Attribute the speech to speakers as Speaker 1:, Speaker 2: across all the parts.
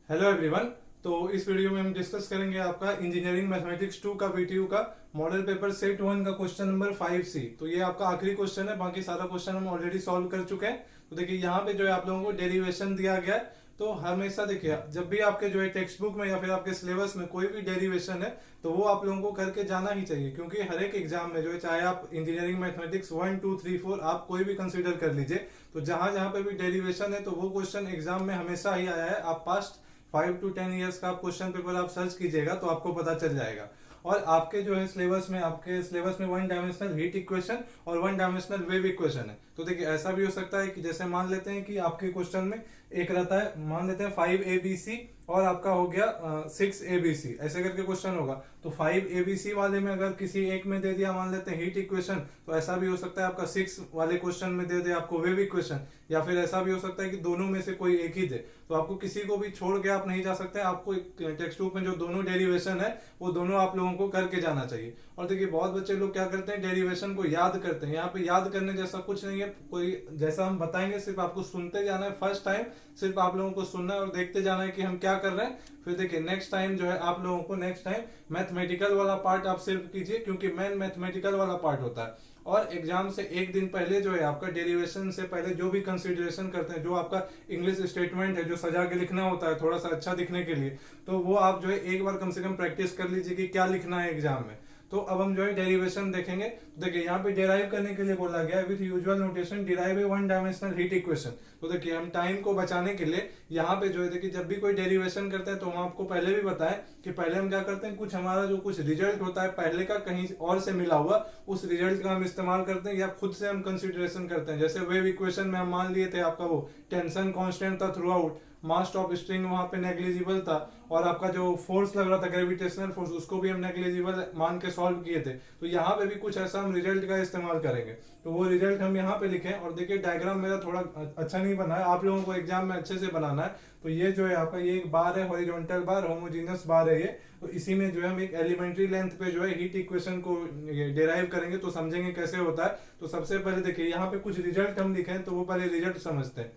Speaker 1: Hello everyone. तो इस video में हम डिस्कस करेंगे आपका इंजीनियरिंग मैथमेटिक्स 2 का बीटीयू का मॉडल पेपर सेट 1 का क्वेश्चन नंबर 5C। तो ये आपका आखिरी क्वेश्चन है, बाकी सारा क्वेश्चन हम ऑलरेडी सॉल्व कर चुके हैं। तो देखिए यहाँ पे जो है आप लोगों को डेरिवेशन दिया गया है। तो हमेशा देखिए जब भी आपके जो है टेक्स्ट बुक में या फिर आपके सिलेबस में कोई भी डेरिवेशन है तो वो आप लोगों को करके जाना ही चाहिए, क्योंकि हर एक एग्जाम में जो है, चाहे आप इंजीनियरिंग मैथमेटिक्स 1 2 3 4 आप कोई भी कंसीडर कर लीजिए, तो जहां जहां पे भी डेरिवेशन है तो वो क्वेश्चन एग्जाम में हमेशा ही आया है। आप पास्ट 5 to 10 ईयर्स का क्वेश्चन पेपर आप सर्च कीजिएगा तो आपको पता चल जाएगा। और आपके जो है आपके सिलेबस में वन डायमेंशनल हीट इक्वेशन और वन डायमेंशनल वेव इक्वेशन है। तो देखिए ऐसा भी हो सकता है कि जैसे मान लेते हैं कि आपके क्वेश्चन में एक रहता है, मान लेते हैं 5ABC और आपका हो गया 6ABC, ऐसे करके क्वेश्चन होगा। तो 5ABC वाले में अगर किसी एक में दे दिया मान लेते हैं हीट इक्वेशन, तो ऐसा भी हो सकता है आपका 6 वाले क्वेश्चन में दे दे आपको वेव इक्वेशन, या फिर ऐसा भी हो सकता है कि दोनों में से कोई एक ही दे। तो आपको किसी को भी छोड़ के आप नहीं जा सकते, आपको टेक्स्ट बुक में जो दोनों डेरिवेशन है वो दोनों आप लोगों को करके जाना चाहिए। और देखिए बहुत बच्चे लोग क्या करते हैं, डेरिवेशन को याद करते हैं। यहाँ पे याद करने जैसा कुछ नहीं है, कोई जैसा हम बताएंगे सिर्फ आपको सुनते जाना है। फर्स्ट टाइम सिर्फ आप लोगों को सुनना है और देखते जाना है कि हम क्या कर रहे हैं। फिर देखिए नेक्स्ट टाइम जो है आप लोगों को नेक्स्ट टाइम मैथमेटिकल वाला पार्ट आप सिर्फ कीजिए, क्योंकि मेन मैथमेटिकल वाला पार्ट होता है। और एग्जाम से एक दिन पहले जो है आपका डेरिवेशन से पहले जो भी कंसीडरेशन करते हैं, जो आपका इंग्लिश स्टेटमेंट है जो सजा के लिखना होता है थोड़ा सा अच्छा दिखने के लिए, तो वो आप जो है एक बार कम से कम प्रैक्टिस कर लीजिए कि क्या लिखना है एग्जाम में। तो अब हम जो है डेरिवेशन देखेंगे। तो देखिए यहाँ पे डेराइव करने के लिए बोला गया है with usual notation derive A one dimensional heat equation. तो देखिए हम टाइम को बचाने के लिए यहाँ पे जो है देखिए जब भी कोई डेरिवेशन करते हैं तो हम आपको पहले भी बताएं कि पहले हम क्या करते हैं, कुछ हमारा जो कुछ रिजल्ट होता है पहले का कहीं और से मिला हुआ, उस रिजल्ट का हम इस्तेमाल करते हैं या खुद से हम कंसिडरेशन करते हैं। जैसे वेव इक्वेशन में हम मान लिए थे आपका वो टेंशन कांस्टेंट था through out, mass of string वहां पे नेग्लिजिबल था, और आपका जो फोर्स लग रहा था ग्रेविटेशनल फोर्स उसको भी हम नेग्लिजिबल मान के सॉल्व किए थे। तो यहाँ पे भी कुछ ऐसा हम रिजल्ट का इस्तेमाल करेंगे, तो वो रिजल्ट हम यहाँ पे लिखें। और देखिए डायग्राम मेरा थोड़ा अच्छा नहीं बना है, आप लोगों को एग्जाम में अच्छे से बनाना है। तो ये जो है आपका ये एक बार है, हॉरिजॉन्टल बार, होमोजेनियस बार है ये। तो इसी में जो है हम एक एलिमेंट्री लेंथ पे जो है हीट इक्वेशन को डिराइव करेंगे, तो समझेंगे कैसे होता है। तो सबसे पहले देखिए यहाँ पे कुछ रिजल्ट हम लिखे हैं, तो वो पहले रिजल्ट समझते हैं।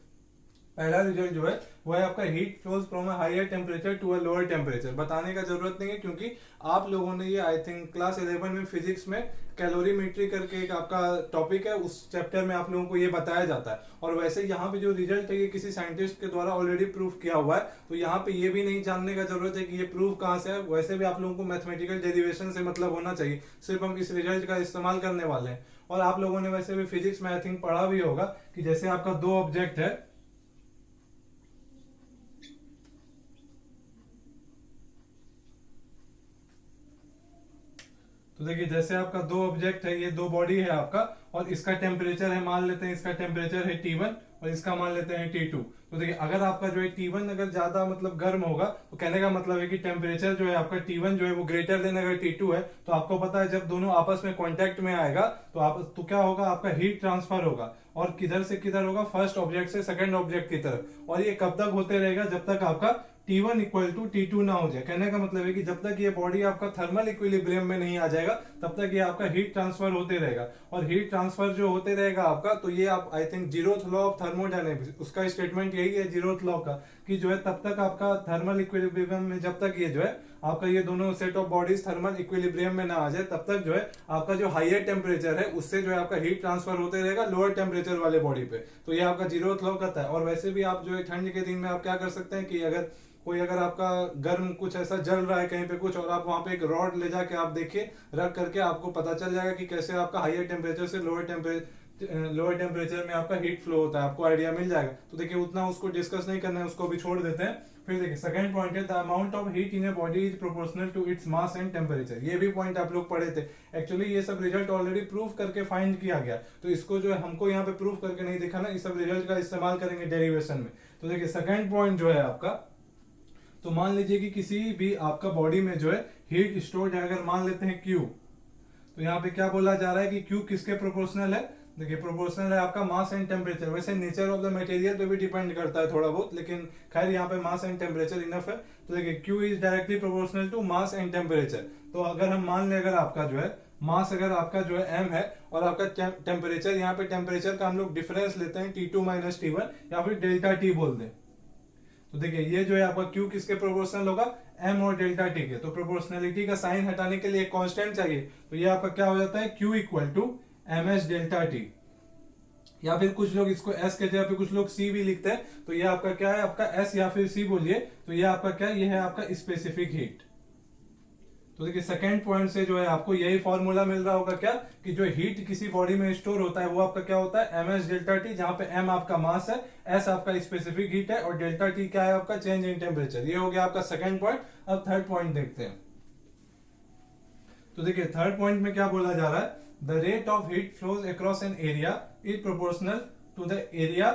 Speaker 1: पहला रिजल्ट जो है वो है आपका heat flows from a higher temperature to a lower temperature. बताने का जरूरत नहीं है, क्योंकि आप लोगों ने ये आई थिंक क्लास 11 में फिजिक्स में कैलोरीमेट्री करके एक आपका टॉपिक है, उस चैप्टर में आप लोगों को ये बताया जाता है। और वैसे यहाँ पे जो रिजल्ट है ये किसी साइंटिस्ट के द्वारा ऑलरेडी प्रूव किया हुआ है, तो यहाँ पे ये भी नहीं जानने का जरूरत है कि ये प्रूव कहाँ से है। वैसे भी आप लोगों को मैथमेटिकल डेरिवेशन से मतलब होना चाहिए, सिर्फ हम इस रिजल्ट का इस्तेमाल करने वाले हैं। और आप लोगों ने वैसे भी फिजिक्स में आई थिंक पढ़ा भी होगा कि जैसे आपका दो ऑब्जेक्ट है, तो देखिए जैसे आपका दो ऑब्जेक्ट है, ये दो बॉडी है आपका, और इसका टेम्परेचर है, मान लेते हैं इसका टेम्परेचर है T1 और इसका मान लेते हैं T2। तो देखिए अगर आपका जो है T1 अगर ज्यादा मतलब गर्म होगा, तो कहने का मतलब है कि टेम्परेचर जो है आपका T1 जो है वो ग्रेटर देन अगर T2 है, तो आपको पता है जब दोनों आपस में कांटेक्ट में आएगा तो क्या होगा, आपका हीट ट्रांसफर होगा। और किधर से किधर होगा, फर्स्ट ऑब्जेक्ट से सेकंड ऑब्जेक्ट की तरफ। और ये कब तक होते रहेगा, जब तक आपका T1 इक्वल टू T2 ना हो जाए। कहने का मतलब है कि जब तक ये बॉडी आपका थर्मल इक्विलिब्रियम में नहीं आ जाएगा तब तक ये आपका हीट ट्रांसफर होते रहेगा। और हीट ट्रांसफर जो होते रहेगा आपका, तो ये आप I think zeroth law of thermodynamics, उसका स्टेटमेंट यही है जीरोथ लॉ का, कि जो है तब तक आपका थर्मल इक्विलिब्रियम में, जब तक ये जो है आपका ये दोनों set of bodies thermal equilibrium में ना आ जाए, तब तक जो है आपका जो हाईयर टेम्परेचर है उससे जो है आपका हीट ट्रांसफर होते रहेगा लोअर टेम्परेचर वाले बॉडी पे। तो ये आपका जीरोथ लॉ कहता है। और वैसे भी आप जो है ठंड के दिन में आप क्या कर सकते हैं कि अगर आपका गर्म कुछ ऐसा जल रहा है कहीं पे कुछ, और आप वहां पे एक रॉड ले जाके आप देखिए, रख करके आपको पता चल जाएगा कि कैसे आपका हायर टेम्परेचर से लोअर टेम्परेचर में आपका हीट फ्लो होता है, आपको आइडिया मिल जाएगा। तो देखिए उतना उसको डिस्कस नहीं करना है, उसको भी छोड़ देते हैं। फिर देखिए सेकंड पॉइंट है the amount of heat in a body is proportional to its mass and temperature. ये भी पॉइंट आप लोग पढ़े थे। एक्चुअली ये सब रिजल्ट ऑलरेडी प्रूव करके फाइंड किया गया, तो इसको जो है हमको यहाँ पे प्रूव करके नहीं दिखाना, इस सब रिजल्ट का इस्तेमाल करेंगे डेरिवेशन में। तो देखिए सेकंड पॉइंट जो है आपका, तो मान लीजिए कि किसी भी आपका बॉडी में जो है हीट स्टोर्ड है, अगर मान लेते हैं Q, तो यहाँ पे क्या बोला जा रहा है कि Q किसके प्रोपोर्शनल है। देखिए प्रोपोर्शनल है आपका मास एंड टेम्परेचर। वैसे नेचर ऑफ द मटेरियल पे भी डिपेंड करता है थोड़ा बहुत, लेकिन खैर यहाँ पे मास एंड टेम्परेचर इनफ है। तो देखिए Q is directly proportional to mass and temperature. तो अगर हम मान ले अगर आपका जो है मास अगर आपका जो है m है, और आपका टेम्परेचर, यहाँ पे टेम्परेचर का हम लोग डिफरेंस लेते हैं T2 माइनस T1 या फिर डेल्टा T बोल दें। तो देखिए ये जो है आपका Q किसके प्रोपोर्शनल होगा, M और डेल्टा T के। तो प्रोपोर्शनलिटी का साइन हटाने के लिए एक कांस्टेंट चाहिए, तो ये आपका क्या हो जाता है, Q equal to MS delta T, या फिर कुछ लोग इसको S के जगह पे कुछ लोग C भी लिखते हैं। तो ये आपका क्या है, आपका S या फिर C बोलिए, तो ये आपका क्या है, ये है आपका स्पेसिफिक हीट। तो देखिए सेकंड पॉइंट से जो है आपको यही फॉर्मूला मिल रहा होगा क्या, कि जो हीट किसी बॉडी में स्टोर होता है वो आपका क्या होता है, ms डेल्टा टी, जहां पे m आपका मास है, s आपका स्पेसिफिक हीट है और डेल्टा टी क्या है आपका चेंज इन टेम्परेचर। ये हो गया आपका सेकंड पॉइंट। अब थर्ड पॉइंट देखते हैं। तो देखिए थर्ड पॉइंट में क्या बोला जा रहा है, the rate of heat flows across an area is proportional to the area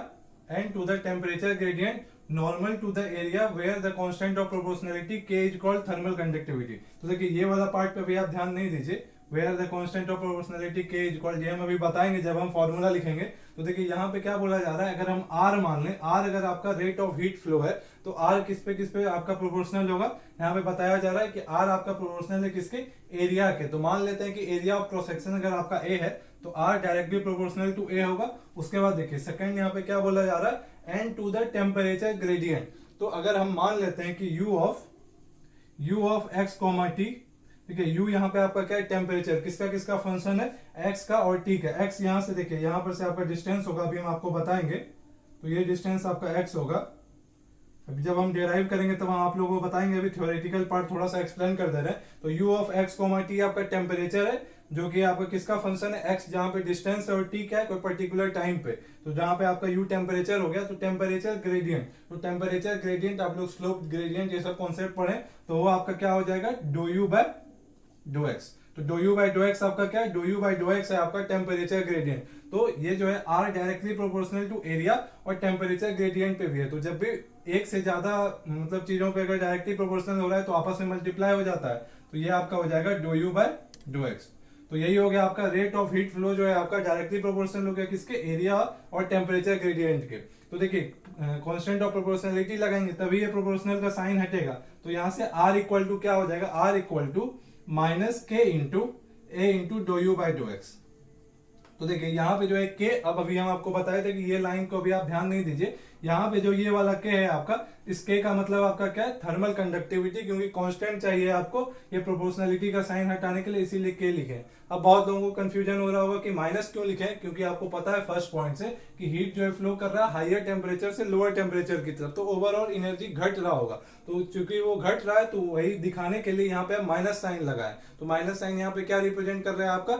Speaker 1: and to the temperature gradient normal to the area where the constant of proportionality k is called thermal conductivity. तो देखिए ये वाला part पे भी आप ध्यान नहीं दीजिए, where the constant of proportionality k is called, ये हम अभी बताएंगे जब हम फॉर्मूला लिखेंगे। तो देखिए यहाँ पे क्या बोला जा रहा है, अगर हम r मान लें, r अगर आपका रेट ऑफ हीट फ्लो है तो r किस पे आपका प्रोपोर्शनल होगा। यहाँ पे बताया जा रहा है कि r आपका प्रोपोर्शनल है किसके, एरिया के। तो मान लेते हैं कि एरिया ऑफ क्रॉस सेक्शन अगर आपका a है तो r directly proportional to a होगा। उसके बाद देखिए सेकंड यहाँ पे क्या बोला जा रहा है, and to the temperature gradient. तो अगर हम मान लेते हैं कि u of x comma t, ठीक है, u यहाँ पे आपका क्या है, टेम्परेचर, किसका किसका फंक्शन है, x का और t का। x यहाँ से देखिए यहाँ पर से आपका डिस्टेंस होगा, अभी हम आपको बताएंगे। तो ये डिस्टेंस आपका x होगा, अभी जब हम डेराइव करेंगे तब हम आप लोगों को बताएंगे, अभी थ्योरेटिकल पार्ट थोड़ा सा एक्सप्लेन कर दे रहे हैं। तो u of x comma t आपका टेम्परेचर है, जो कि आपका किसका फंक्शन है, x, जहां पे डिस्टेंस है, और t क्या है, कोई पर्टिकुलर टाइम पे। तो जहां पे आपका u टेम्परेचर हो गया, तो टेम्परेचर ग्रेडियंट, तो टेम्परेचर ग्रेडियंट आप लोग स्लोप ग्रेडियंट ये सब कॉन्सेप्ट पढ़े, तो वो आपका क्या हो जाएगा, d u by dough x. तो dough you by dough x आपका क्या है, dough you by dough x है आपका टेम्परेचर ग्रेडियंट। तो ये जो है are directly proportional to area और टेम्परेचर ग्रेडियंट पे भी है। तो जब भी एक से ज्यादा मतलब चीजों पे अगर डायरेक्टली प्रोपोर्शनल हो रहा है तो आपस में मल्टीप्लाई हो जाता है, तो ये आपका हो जाएगा do u by dough x. तो यही हो गया आपका रेट ऑफ हीट फ्लो, जो है आपका डायरेक्टली प्रोपोर्शनल हो गया किसके, एरिया और टेम्परेचर ग्रेडियंट के। तो देखिए कांस्टेंट ऑफ प्रोपोर्शनलिटी लगाएंगे तभी ये प्रोपोर्शनल का साइन हटेगा। तो यहां से आर इक्वल टू क्या हो जाएगा, r equal to minus k into A into dough you by dough x. तो देखिए यहाँ पे जो है के, अब अभी हम आपको बताए थे कि ये लाइन को भी आप ध्यान नहीं दीजिए, यहाँ पे जो ये वाला के है आपका, इस के का मतलब आपका क्या है, थर्मल कंडक्टिविटी, क्योंकि कांस्टेंट चाहिए आपको ये प्रोपोर्शनलिटी का साइन हटाने के लिए, इसीलिए के लिखे। अब बहुत लोगों को कंफ्यूजन हो रहा होगा कि माइनस क्यों लिखे, क्योंकि आपको पता है फर्स्ट पॉइंट से कि हीट जो है फ्लो कर रहा है हायर टेम्परेचर से लोअर टेम्परेचर की तरफ, तो ओवरऑल एनर्जी घट रहा होगा। तो चूंकि वो घट रहा है तो वही दिखाने के लिए यहाँ पे माइनस साइन लगाए। तो माइनस साइन यहाँ पे क्या रिप्रेजेंट कर रहा है आपका,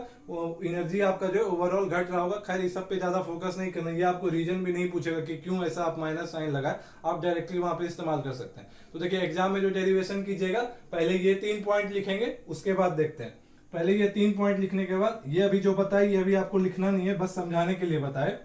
Speaker 1: एनर्जी आपका जो है ओवरऑल घट रहा होगा। खैर इस सब पे ज्यादा फोकस नहीं करना, ये आपको रीजन भी नहीं पूछेगा कि क्यों ऐसा आप माइनस साइन लगाए, आप डायरेक्टली वहां पे इस्तेमाल कर सकते हैं। तो देखिए एग्जाम में जो डेरिवेशन कीजिएगा, पहले ये 3 पॉइंट लिखेंगे, उसके बाद देखते हैं। पहले ये 3 पॉइंट लिखने के बाद ये अभी जो बताए ये भी आपको लिखना नहीं है, बस समझाने के लिए बताए।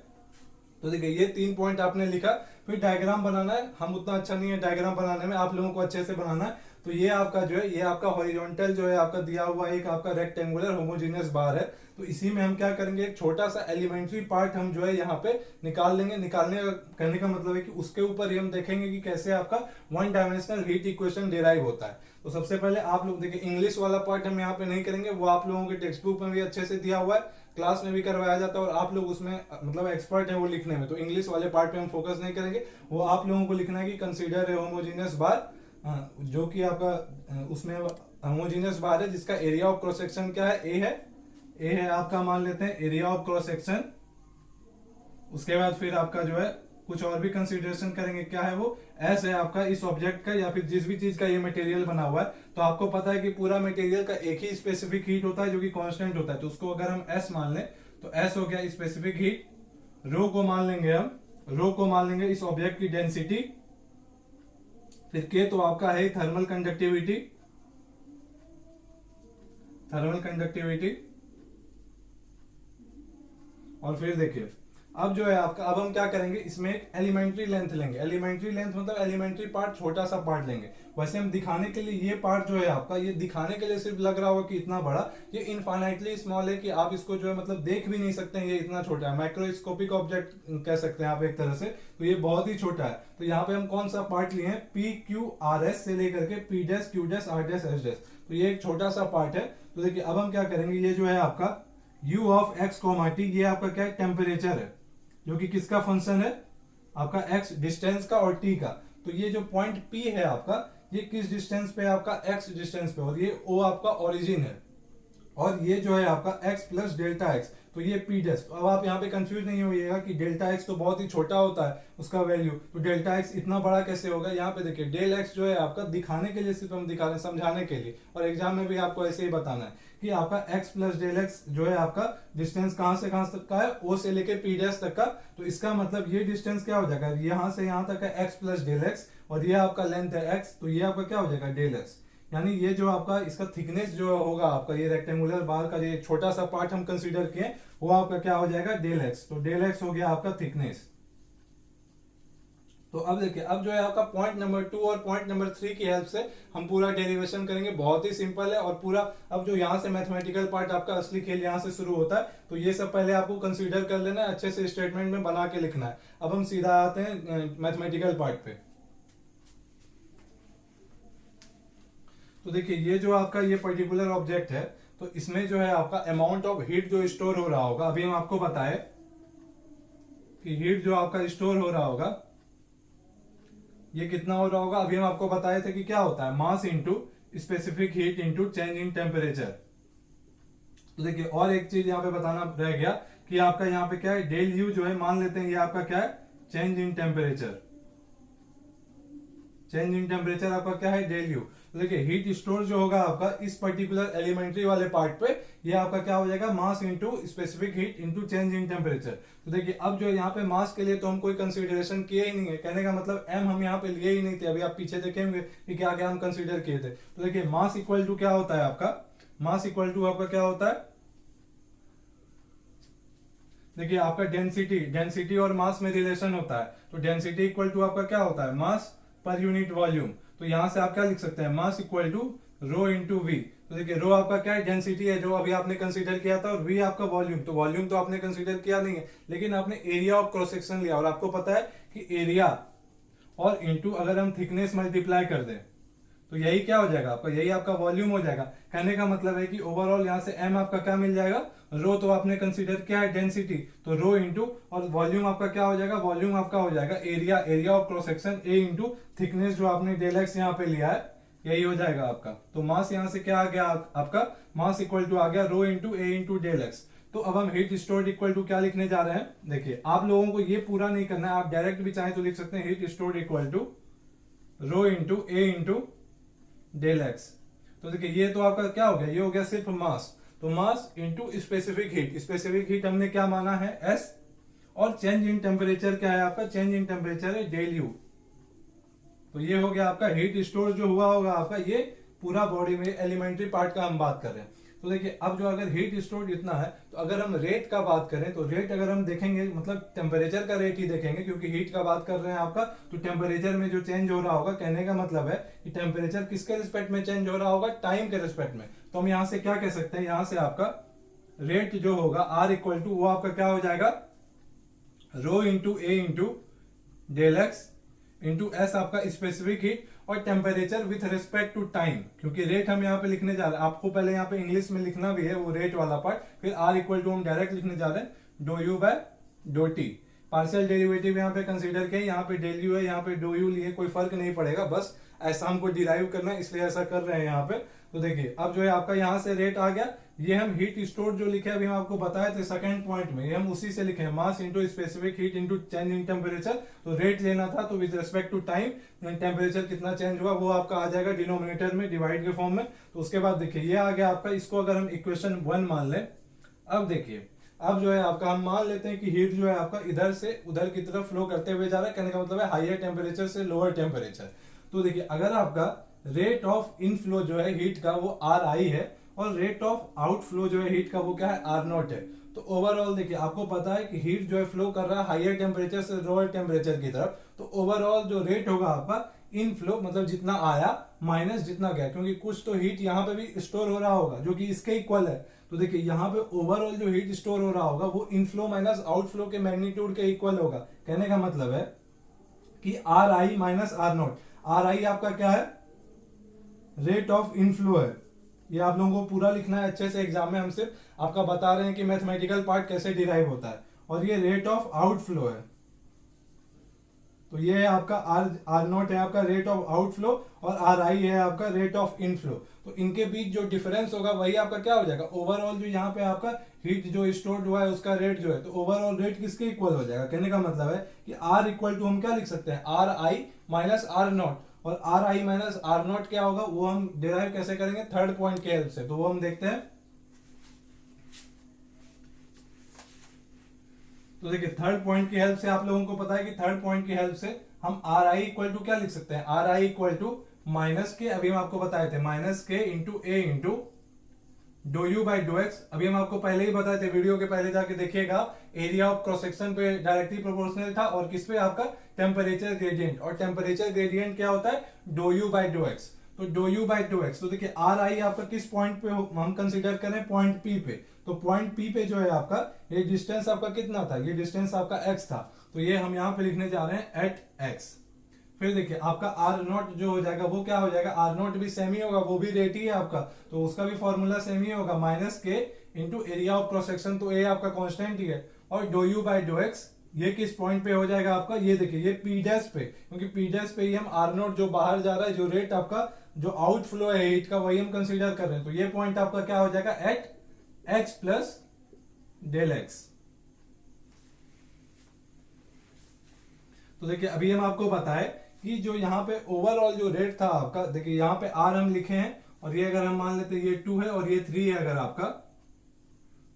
Speaker 1: तो देखिए ये 3 पॉइंट आपने लिखा, फिर डायग्राम बनाना है। हम उतना अच्छा नहीं है डायग्राम बनाने में, आप लोगों को अच्छे से बनाना है। तो ये आपका जो है, ये आपका हॉरिजॉन्टल जो है आपका दिया हुआ एक आपका रेक्टेंगुलर होमोजेनियस बार है। तो इसी में हम क्या करेंगे, एक छोटा सा एलिमेंट्री पार्ट हम जो है यहाँ पे निकाल लेंगे। निकालने का कहने का मतलब है कि उसके ऊपर ही हम देखेंगे कि कैसे आपका 1 डायमेंशनल हीट इक्वेशन डिराइव होता है। तो सबसे पहले आप लोग देखिए, इंग्लिश वाला पार्ट हम यहाँ पे नहीं करेंगे, वो आप लोगों के टेक्स्ट बुक में भी अच्छे से दिया हुआ है, क्लास में भी करवाया जाता है और आप लोग उसमें मतलब एक्सपर्ट है वो लिखने में। तो इंग्लिश वाले पार्ट पे हम फोकस नहीं करेंगे, वो आप लोगों को लिखना है कि कंसीडर ए होमोजेनियस बार, जो कि आपका उसमें होमोजेनियस बार है जिसका एरिया ऑफ क्रॉस सेक्शन क्या है, ए है आपका, मान लेते हैं एरिया ऑफ क्रॉस सेक्शन। उसके बाद फिर आपका जो है कुछ और भी कंसीडरेशन करेंगे, क्या है वो, एस है आपका इस ऑब्जेक्ट का या फिर जिस भी चीज का ये मटेरियल बना हुआ है। तो आपको पता है कि पूरा मटेरियल का एक ही स्पेसिफिक हीट होता है जो कि कांस्टेंट होता है। तो उसको अगर हम एस मान लें तो एस हो गया स्पेसिफिक हीट। रो को मान लेंगे हम, रो को मान लेंगे इस ऑब्जेक्ट की डेंसिटी। फिर के तो आपका है थर्मल कंडक्टिविटी, थर्मल कंडक्टिविटी। और फिर देखिए अब जो है आपका, अब हम क्या करेंगे, इसमें एक एलिमेंट्री लेंथ लेंगे। एलिमेंट्री लेंथ मतलब एलिमेंट्री पार्ट, छोटा सा पार्ट लेंगे। वैसे हम दिखाने के लिए ये पार्ट जो है आपका, ये दिखाने के लिए सिर्फ लग रहा होगा कि इतना बड़ा, ये इनफाइनाइटली स्मॉल है कि आप इसको जो है मतलब देख भी नहीं सकते हैं, ये इतना छोटा है। माइक्रोस्कोपिक ऑब्जेक्ट कह सकते हैं आप एक तरह से, तो ये बहुत ही छोटा है। तो यहाँ पे हम कौन सा पार्ट लिए हैं, पी क्यू आर एस से लेकर के P dash Q dash R dash S dash. तो ये एक छोटा सा पार्ट है। तो देखिए अब हम क्या करेंगे, ये जो है आपका u of x comma t, ये आपका क्या है, टेम्परेचर है, जो कि किसका फंक्शन है, आपका x डिस्टेंस का और t का। तो ये जो पॉइंट P है आपका, ये किस डिस्टेंस पे है आपका, x डिस्टेंस पे, और ये O आपका ओरिजिन है, और ये जो है आपका x प्लस डेल्टा x, तो ये P डैश। तो अब आप यहाँ पे कंफ्यूज नहीं होइएगा कि डेल्टा x तो बहुत ही छोटा होता है उसका वैल्यू, तो डेल्टा x इतना बड़ा कैसे होगा। यहाँ पे देखिए डेल x जो है आपका दिखाने के लिए, सिर्फ हम दिखा रहे हैं समझाने के लिए, और एग्जाम में भी आपको ऐसे ही बताना है कि आपका x प्लस डेल x जो है आपका डिस्टेंस कहाँ से कहाँ तक का है, O से लेके P डैश तक का। तो इसका मतलब ये डिस्टेंस क्या हो जाएगा, यहाँ से यहाँ तक है x प्लस डेल x, और ये आपका लेंथ है x, तो ये आपका क्या हो जाएगा डेल x। यानी ये जो आपका इसका थिकनेस जो होगा आपका, ये रेक्टेंगुलर बार का ये छोटा सा पार्ट हम कंसीडर किए, वो आपका क्या हो जाएगा डेल एक्स। तो डेल एक्स हो गया आपका थिकनेस। तो अब देखिए, अब जो है आपका पॉइंट नंबर 2 और पॉइंट नंबर 3 की हेल्प से हम पूरा डेरिवेशन करेंगे। बहुत ही सिंपल है, और पूरा अब जो यहाँ से मैथमेटिकल पार्ट आपका असली खेल यहाँ से शुरू होता है। तो ये सब पहले आपको कंसीडर कर लेना है, अच्छे से स्टेटमेंट में बना के लिखना है। अब हम सीधा आते हैं मैथमेटिकल पार्ट पे। तो देखिए, ये जो आपका ये पर्टिकुलर ऑब्जेक्ट है, तो इसमें जो है आपका अमाउंट ऑफ हीट जो स्टोर हो रहा होगा, अभी हम आपको बताए कि हीट जो आपका स्टोर हो रहा होगा ये कितना हो रहा होगा। अभी हम आपको बताए थे कि क्या होता है, मास into specific heat into change in temperature. तो देखिए, और एक चीज यहाँ पे बताना रह गया कि आपका यहाँ पे क्या है, डेल यू जो है, मान लेते हैं ये आपका क्या है, change in temperature. Change in temperature आपका क्या है, डेल यू। तो देखिए, हीट स्टोर जो होगा आपका इस पर्टिकुलर एलिमेंट्री वाले पार्ट पे, ये आपका क्या हो जाएगा, मास into specific heat into change in temperature. तो देखिए, अब जो यहाँ पे मास के लिए तो हम कोई कंसीडरेशन किए ही नहीं है, कहने का मतलब एम हम यहाँ पे लिए ही नहीं थे। अभी आप पीछे देखेंगे कि क्या क्या हम कंसीडर किए थे। तो देखिए, मास इक्वल टू क्या होता है आपका, मास इक्वल टू आपका क्या होता है, देखिए आपका डेंसिटी और मास में रिलेशन होता है। तो डेंसिटी इक्वल टू आपका क्या होता है, मास पर यूनिट वॉल्यूम। तो यहां से आप क्या लिख सकते हैं, mass equal to rho into v. तो देखिए, रो आपका क्या है, डेंसिटी है जो अभी आपने कंसीडर किया था, और वी आपका वॉल्यूम। तो वॉल्यूम तो आपने कंसीडर किया नहीं है, लेकिन आपने एरिया ऑफ क्रॉस सेक्शन लिया, और आपको पता है कि एरिया और इंटू अगर हम थिकनेस मल्टीप्लाई कर दें तो यही क्या हो जाएगा आपका, यही आपका वॉल्यूम हो जाएगा। कहने का मतलब है कि ओवरऑल यहाँ से एम आपका क्या मिल जाएगा, रो तो आपने कंसीडर किया है डेंसिटी, तो रो इंटू, और वॉल्यूम आपका क्या हो जाएगा, वॉल्यूम आपका हो जाएगा area of cross section, A into thickness जो आपने डेल एक्स यहाँ पे लिया है, यही हो जाएगा आपका। तो मास यहाँ से क्या आ गया आपका, मास इक्वल टू आ गया रो इंटू ए इंटू डेल एक्स। तो अब हम हीट स्टोर्ड इक्वल टू क्या लिखने जा रहे हैं, देखिए आप लोगों को ये पूरा नहीं करना है, आप डायरेक्ट भी चाहे तो लिख सकते हैं heat stored equal to rho into A into del x. तो देखिए, ये तो आपका क्या हो गया, ये हो गया सिर्फ मास। तो मास इंटू स्पेसिफिक हीट हमने क्या माना है, एस, और चेंज इन टेम्परेचर क्या है आपका, चेंज इन टेम्परेचर है डेल यू। तो ये हो गया आपका हीट स्टोर जो हुआ होगा आपका, ये पूरा बॉडी में एलिमेंट्री पार्ट का हम बात कर रहे हैं। तो देखिए, अब जो अगर हीट स्टोर इतना है, तो अगर हम रेट का बात करें, तो रेट अगर हम देखेंगे मतलब टेम्परेचर का रेट ही देखेंगे, क्योंकि हीट का बात कर रहे हैं आपका, तो टेम्परेचर में जो चेंज हो रहा होगा, कहने का मतलब है कि टेम्परेचर किसके रिस्पेक्ट में चेंज हो रहा होगा, टाइम के रिस्पेक्ट में। तो हम यहाँ से क्या कह सकते हैं, यहाँ से आपका रेट जो होगा आर इक्वल टू, वो आपका क्या हो जाएगा, रो इंटू ए into del x into S आपका स्पेसिफिक हीट, और temperature with respect to time. क्योंकि रेट हम यहाँ पे लिखने जा रहे हैं, आपको पहले यहाँ पे इंग्लिश में लिखना भी है वो रेट वाला पार्ट, फिर आर इक्वल टू हम डायरेक्ट लिखने जा रहे हैं dough u by do t. Partial derivative यहाँ पे कंसीडर किए, यहाँ पे डेल यू है, यहाँ पे डो यू लिए, कोई फर्क नहीं पड़ेगा, बस ऐसा हमको डिराइव करना है, इसलिए ऐसा कर रहे हैं यहाँ पे। तो देखिए, अब जो है आपका यहाँ से रेट आ गया, ये हम हीट स्टोर जो लिखे अभी हम आपको बताए थे सेकंड पॉइंट में, ये हम उसी से लिखे हैं, mass into specific heat into change in temperature. तो रेट लेना था, तो with respect to time temperature कितना चेंज हुआ वो आपका आ जाएगा डिनोमिनेटर में डिवाइड के फॉर्म में। तो उसके बाद देखिए, ये आ गया आपका, इसको अगर हम इक्वेशन 1 मान लें। अब देखिए, अब जो है आपका हम मान लेते हैं कि हीट जो है आपका इधर से उधर की तरफ फ्लो करते हुए जा रहा है, कहने का मतलब है हायर टेम्परेचर से लोअर टेम्परेचर। तो देखिए, अगर आपका रेट ऑफ इनफ्लो जो है हीट का वो आर आई है, और रेट ऑफ आउटफ्लो जो है हीट का वो क्या है, आर नॉट है। तो ओवरऑल देखिए, आपको पता है कि हीट जो है फ्लो कर रहा है हायर टेम्परेचर से लोअर टेम्परेचर की तरफ। तो ओवरऑल जो रेट होगा आपका इनफ्लो, मतलब जितना आया माइनस जितना गया, क्योंकि कुछ तो हीट यहाँ पे भी स्टोर हो रहा होगा जो कि इसके इक्वल है। तो देखिए, यहाँ पे ओवरऑल जो हीट स्टोर हो रहा होगा वो इनफ्लो माइनस आउटफ्लो के मैग्नीट्यूड के इक्वल होगा। कहने का मतलब है कि r I minus are naught. R i आपका क्या है, रेट ऑफ इनफ्लो है। ये आप लोगों को पूरा लिखना है अच्छे से, एग्जाम में हम सिर्फ आपका बता रहे हैं कि मैथमेटिकल पार्ट कैसे डिराइव होता है। और ये रेट ऑफ आउटफ्लो है। तो ये है आपका आर नॉट है आपका रेट ऑफ आउटफ्लो और आर आई है आपका रेट ऑफ इनफ्लो। तो इनके बीच जो डिफरेंस होगा वही आपका क्या हो जाएगा, ओवरऑल जो यहाँ पे आपका हीट जो स्टोर्ड हुआ है उसका रेट जो है, तो ओवरऑल रेट किसके इक्वल हो जाएगा। कहने का मतलब है कि आर इक्वल टू हम क्या लिख सकते हैं, are I minus are naught, और R I minus are naught क्या होगा वो हम डिराइव कैसे करेंगे, थर्ड पॉइंट के हेल्प से। तो वो हम देखते हैं। तो देखिए थर्ड पॉइंट की हेल्प से आप लोगों को पता है कि थर्ड पॉइंट की हेल्प से हम आर आई इक्वल टू क्या लिख सकते हैं, are i equal to minus k, अभी हम आपको बताए थे minus k into A into dough you by dough x. अभी हम आपको पहले ही बताए थे, वीडियो के पहले जाके देखिएगा, एरिया ऑफ क्रॉस सेक्शन पे डायरेक्टली प्रोपोर्शनल था और किस पे आपका टेम्परेचर ग्रेडियंट, और टेम्परेचर ग्रेडियंट क्या होता है, dough you by dough x. तो dough you by dough x, तो देखिए आर आई आपका किस पॉइंट पे हम कंसीडर करें, पॉइंट पी पे। तो पॉइंट पी पे जो है आपका ये डिस्टेंस आपका कितना था, ये डिस्टेंस आपका एक्स था, तो ये हम यहाँ पे लिखने जा रहे हैं एट एक्स। फिर देखिए आपका आर नॉट जो हो जाएगा वो क्या हो जाएगा, आर नॉट भी सेम ही होगा, वो भी रेट ही है आपका, तो उसका भी फॉर्मूला सेम ही होगा, minus k into area of cross section, तो ए आपका कांस्टेंट ही है, और do you by dough x ये किस पॉइंट पे हो जाएगा आपका, ये देखिए ये पी डैश पे, क्योंकि पी डैश पे ही हम आर नॉट जो बाहर जा रहा है, जो रेट आपका जो आउटफ्लो है हीट का वही हम कंसीडर कर रहे हैं, तो ये पॉइंट आपका क्या हो जाएगा at x plus del x. तो देखिए अभी हम आपको बताए कि जो यहाँ पे ओवरऑल जो रेट था आपका, देखिए यहाँ पे आर हम लिखे हैं, और ये अगर हम मान लेते हैं ये 2 है और ये 3 है अगर आपका,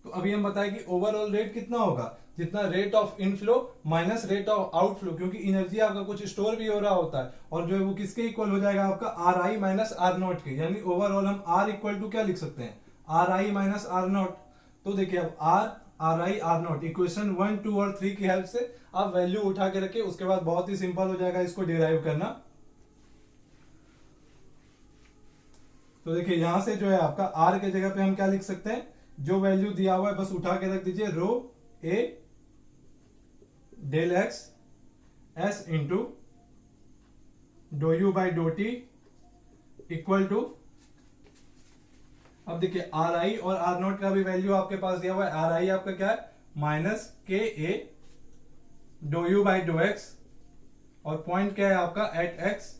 Speaker 1: तो अभी हम बताए कि ओवरऑल रेट कितना होगा, जितना rate of inflow minus rate of outflow, क्योंकि एनर्जी आपका कुछ स्टोर भी हो रहा होता है, और जो है वो किसके इक्वल हो जाएगा आपका r I minus are naught के, यानी ओवरऑल हम आर इक्वल टू क्या लिख सकते हैं, are I minus are naught. तो देखिए अब r i r naught equation 1, 2 और 3 की हेल्प से आप वैल्यू उठा के रखिए, उसके बाद बहुत ही सिंपल हो जाएगा इसको डिराइव करना। तो देखिए यहां से जो है आपका आर के जगह पे हम क्या लिख सकते हैं, जो वैल्यू दिया हुआ है बस उठा के रख दीजिए, rho A del x S into dough you by dough t equal to, अब देखिए आर आई और आर नॉट का भी वैल्यू आपके पास दिया हुआ है, आर आई आपका क्या है minus K A d you by dough x, और पॉइंट क्या है आपका एट एक्स,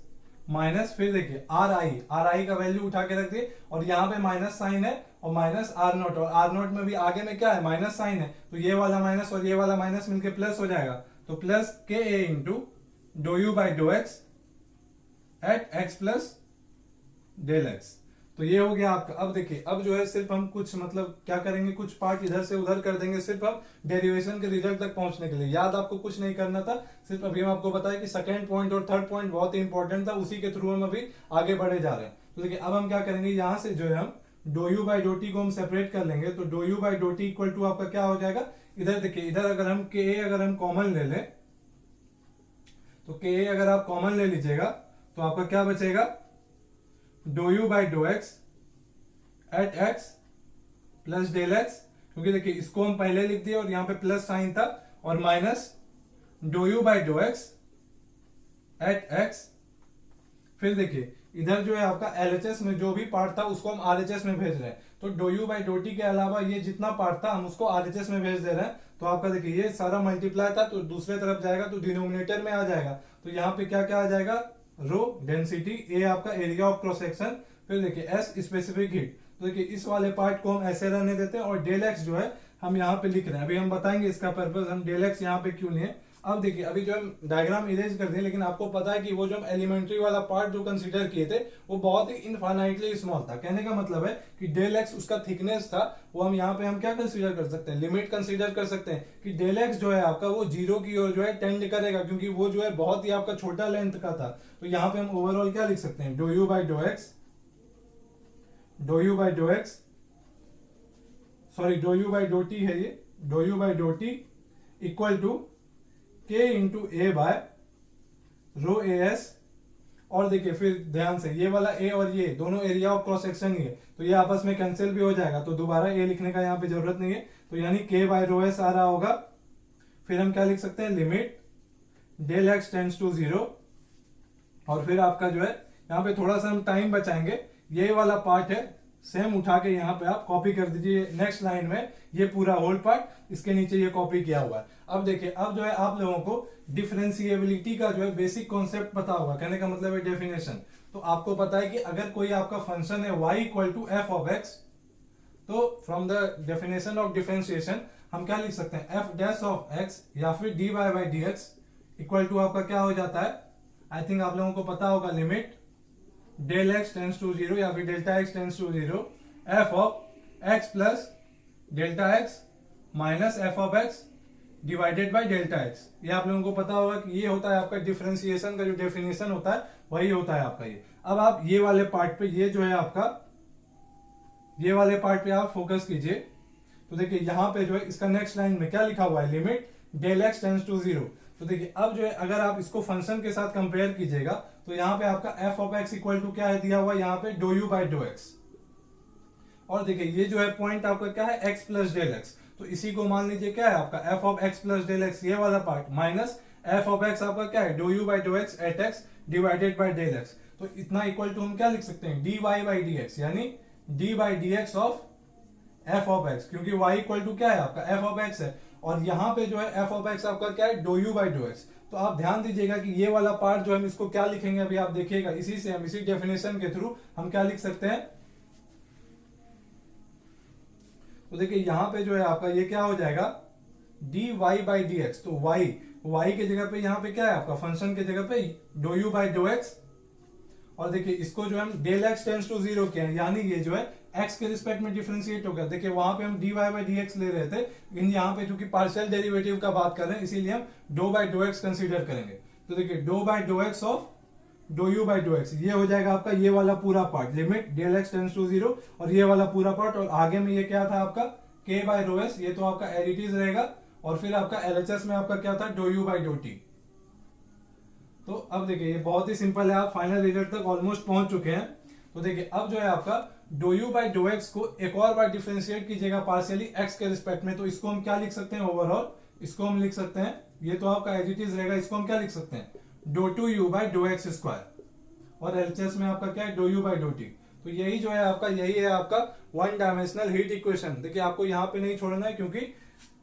Speaker 1: माइनस फिर देखिए आर आई का वैल्यू उठा के रख दिए, और यहाँ पे माइनस साइन है और माइनस आर नॉट, और आर नॉट में भी आगे में क्या है माइनस साइन है, तो ये वाला माइनस और ये वाला माइनस मिलके प्लस हो जाएगा, तो plus K A into dough you by dough x at x plus del x. तो ये हो गया आपका। अब देखिए अब जो है सिर्फ हम कुछ मतलब क्या करेंगे, कुछ पार्ट इधर से उधर कर देंगे, सिर्फ हम डेरिवेशन के रिजल्ट तक पहुंचने के लिए, याद आपको कुछ नहीं करना था, सिर्फ अभी हम आपको बताया कि सेकंड पॉइंट और थर्ड पॉइंट बहुत ही इंपॉर्टेंट था, उसी के थ्रू हम अभी आगे बढ़े जा रहे हैं। तो देखिए अब हम क्या करेंगे, यहां से जो है हम do you by dough t को हम सेपरेट कर लेंगे, तो dough you by dough t equal to आपका क्या हो जाएगा, इधर देखिए इधर अगर हम के ए अगर हम कॉमन ले लें, तो के ए अगर आप कॉमन ले लीजिएगा तो आपका क्या बचेगा, do you by dough x at x plus del x, क्योंकि देखिए इसको हम पहले लिख दिए और यहां पे प्लस साइन था, और minus do you by dough x at x, फिर देखिए इधर जो है आपका एलएचएस में जो भी पार्ट था उसको हम आरएचएस में भेज रहे हैं, तो dough you by dough t के अलावा ये जितना पार्ट था हम उसको आरएचएस में भेज दे रहे हैं, तो आपका देखिए ये सारा मल्टीप्लाई था तो दूसरे तरफ जाएगा तो डिनोमिनेटर में आ जाएगा, तो यहाँ पे क्या क्या आ जाएगा, रो डेंसिटी, ए आपका एरिया ऑफ क्रॉस सेक्शन, फिर देखिए एस स्पेसिफिक हीट। तो देखिए इस वाले पार्ट को हम ऐसे रहने देते हैं, और डेल एक्स जो है हम यहाँ पे लिख रहे हैं, अभी हम बताएंगे इसका पर्पस हम डेल एक्स यहाँ पे क्यों लिए। अब देखिए अभी जो हम डायग्राम इरेज कर दिए, लेकिन आपको पता है कि वो जो हम एलिमेंट्री वाला पार्ट जो कंसीडर किए थे वो बहुत ही इनफाइनाइटली स्मॉल था। कहने का मतलब है कि डेल एक्स उसका थिकनेस था, वो हम यहाँ पे हम क्या कंसीडर कर सकते हैं, लिमिट कंसीडर कर सकते हैं कि डेल एक्स जो है आपका वो जीरो की ओर जो है टेंड करेगा, क्योंकि वो जो है बहुत ही आपका छोटा लेंथ का था। तो यहाँ पे हम ओवरऑल क्या लिख सकते हैं, dough you by dough x, d you by dough x, sorry d you by dough t है ये, d you by dough t equal to K into A by rho A S, और देखिए फिर ध्यान से ये वाला ए और ये दोनों एरिया ऑफ क्रॉस सेक्शन ही है, तो ये आपस में कैंसिल भी हो जाएगा, तो दोबारा ए लिखने का यहाँ पे जरूरत नहीं है, तो यानी के बाय रो एस आ रहा होगा। फिर हम क्या लिख सकते हैं, limit del x tends to 0, और फिर आपका जो है यहाँ पे थोड़ा सा हम टाइम बचाएंगे, ये वाला पार्ट है सेम उठा के यहाँ पे आप कॉपी कर दीजिए नेक्स्ट लाइन में, ये पूरा होल पार्ट इसके नीचे ये कॉपी किया हुआ है। अब देखिए, अब जो है आप लोगों को डिफरेंशिएबिलिटी का जो है बेसिक कॉन्सेप्ट पता होगा, कहने का मतलब है डेफिनेशन। तो आपको पता है कि अगर कोई आपका फंक्शन है y equal to F of x, तो from the definition of differentiation हम क्या लिख सकते हैं, एफ डैश ऑफ एक्स या फिर dy by d x equal to आपका क्या हो जाता है, आई थिंक आप लोगों को पता होगा, limit del x tends to zero या फिर delta x tends to zero f of x plus delta x minus f of x divided by delta x. ये आप लोगों को पता होगा कि ये होता है आपका डिफरेंशिएशन का जो डेफिनेशन होता है, वही होता है आपका ये। अब आप ये वाले पार्ट पे, ये जो है आपका, ये वाले पार्ट पे आप फोकस कीजिए। तो देखिए यहाँ पे जो है इसका नेक्स्ट लाइन में क्या लिखा हुआ है, limit del x tends to zero. तो देखिए अब जो है अगर आप इसको फंक्शन के साथ कंपेयर कीजिएगा तो यहाँ पे आपका f of x equal to क्या है दिया हुआ, यहाँ पे do you by dough x. और देखिए ये जो है पॉइंट आपका क्या है, एक्स प्लस डेल एक्स। तो इसी को मान लीजिए क्या है आपका f of x plus del x, ये वाला part, minus f of x आपका क्या है, dough you by dough x at x divided by del x. तो इतना इक्वल टू हम क्या लिख सकते हैं, d y by d x, यानी d by d x of f of x, क्योंकि y इक्वल टू क्या है आपका एफ ऑफ एक्स है, और यहाँ पे जो है एफ ऑफ एक्स आपका क्या है, dough you by dough x. तो आप ध्यान दीजिएगा कि ये वाला पार्ट जो हम इसको क्या लिखेंगे, अभी आप देखिएगा, इसी से हम इसी डेफिनेशन के थ्रू हम क्या लिख सकते हैं। तो देखिए यहाँ पे जो है आपका ये क्या हो जाएगा, d y by d x. तो y के जगह पे यहाँ पे क्या है आपका, फंक्शन के जगह पे do you by dough x. और देखिए इसको जो हम del x tends to zero किया है, यानी ये जो है x के रिस्पेक्ट में डिफरेंशिएट हो गया। देखिए वहां पे हम dy बाई डी एक्स ले रहे थे, लेकिन यहाँ पे चूंकि पार्शियल डेरिवेटिव का बात कर रहे हैं, इसीलिए हम do by dough x consider करेंगे। तो देखिए do by dough x of do you by dough x, ये हो जाएगा आपका ये वाला पूरा part, limit del x tends to zero, और ये वाला पूरा पार्ट। और आगे में ये क्या था आपका k बाई रो एस, ये तो आपका एडिटीज रहेगा। और फिर आपका LHS में आपका क्या था, do you by dough t. तो अब देखिए ये बहुत ही सिंपल है, आप फाइनल रिजल्ट तक ऑलमोस्ट पहुंच चुके हैं। तो देखिए अब जो है आपका do you by dough x को एक और बार डिफरेंशिएट कीजिएगा पार्शियली एक्स के रिस्पेक्ट में। तो इसको हम क्या लिख सकते हैं, ओवरऑल इसको हम लिख सकते हैं, ये तो आपका एडिटीज रहेगा, इसको हम क्या लिख सकते हैं, do two u by dough x square, और LHS में आपका क्या है, dough you by dough t. तो यही जो है आपका, यही है आपका वन डायमेंशनल हीट इक्वेशन। देखिए आपको यहाँ पे नहीं छोड़ना है, क्योंकि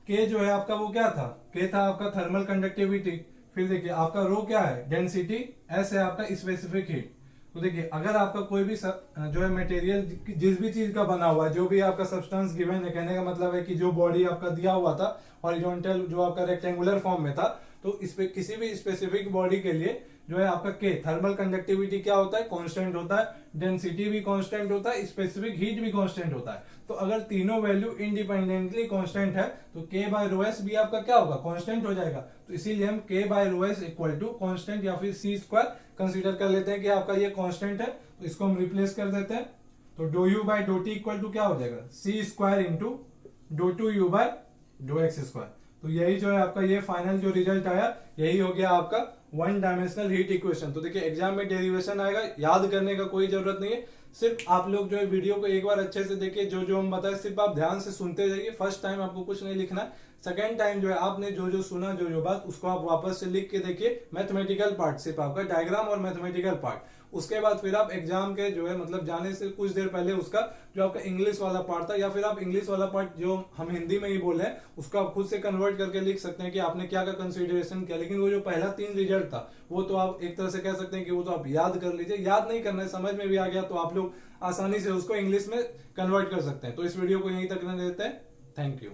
Speaker 1: K जो है आपका वो क्या था, K था आपका थर्मल कंडक्टिविटी, फिर देखिए आपका रो क्या है, डेंसिटी, S है आपका स्पेसिफिक हीट। तो देखिए अगर आपका कोई भी जो है मटेरियल जिस भी चीज का बना हुआ है, जो भी आपका सब्सटेंस गिवन है, कहने का मतलब है कि जो बॉडी आपका दिया हुआ था हॉरिजॉन्टल, जो आपका रेक्टेंगुलर फॉर्म में था, तो इस पे किसी भी स्पेसिफिक बॉडी के लिए जो है आपका K थर्मल कंडक्टिविटी क्या होता है, कांस्टेंट होता है, डेंसिटी भी कांस्टेंट होता है, स्पेसिफिक हीट भी कांस्टेंट होता है। तो अगर तीनों वैल्यू इंडिपेंडेंटली कांस्टेंट है तो K बाय रो एस भी आपका क्या होगा, कांस्टेंट हो जाएगा। तो इसीलिए हम K by rho s equal to constant या फिर C स्क्वायर कंसीडर कर लेते हैं कि आपका ये कांस्टेंट है, तो इसको हम रिप्लेस कर देते हैं। तो dough u by do t equal to क्या हो जाएगा, C square into do two u by dough x square. तो यही जो है आपका ये फाइनल जो रिजल्ट आया, यही हो गया आपका वन डायमेंशनल हीट इक्वेशन। तो देखिए एग्जाम में डेरिवेशन आएगा, याद करने का कोई जरूरत नहीं है, सिर्फ आप लोग जो है वीडियो को एक बार अच्छे से देखिए, जो जो हम बताए सिर्फ आप ध्यान से सुनते जाइए। फर्स्ट टाइम आपको कुछ नहीं लिखना, सेकंड टाइम जो है आपने जो जो सुना, जो जो बात, उसको आप वापस से लिख के देखिए, मैथमेटिकल पार्ट सिर्फ आपका, डायग्राम और मैथमेटिकल पार्ट। उसके बाद फिर आप एग्जाम के जो है मतलब जाने से कुछ देर पहले उसका जो आपका इंग्लिश वाला पार्ट था, या फिर आप इंग्लिश वाला पार्ट जो हम हिंदी में ही बोले हैं, उसको आप खुद से कन्वर्ट करके लिख सकते हैं कि आपने क्या क्या कंसीडरेशन किया। लेकिन वो जो पहला 3 रिजल्ट था, वो तो आप एक तरह से कह सकते हैं कि वो तो आप याद कर लीजिए, याद नहीं करना है, समझ में भी आ गया तो आप लोग आसानी से उसको इंग्लिश में कन्वर्ट कर सकते हैं। तो इस वीडियो को यहीं तक रहने देते हैं, थैंक यू।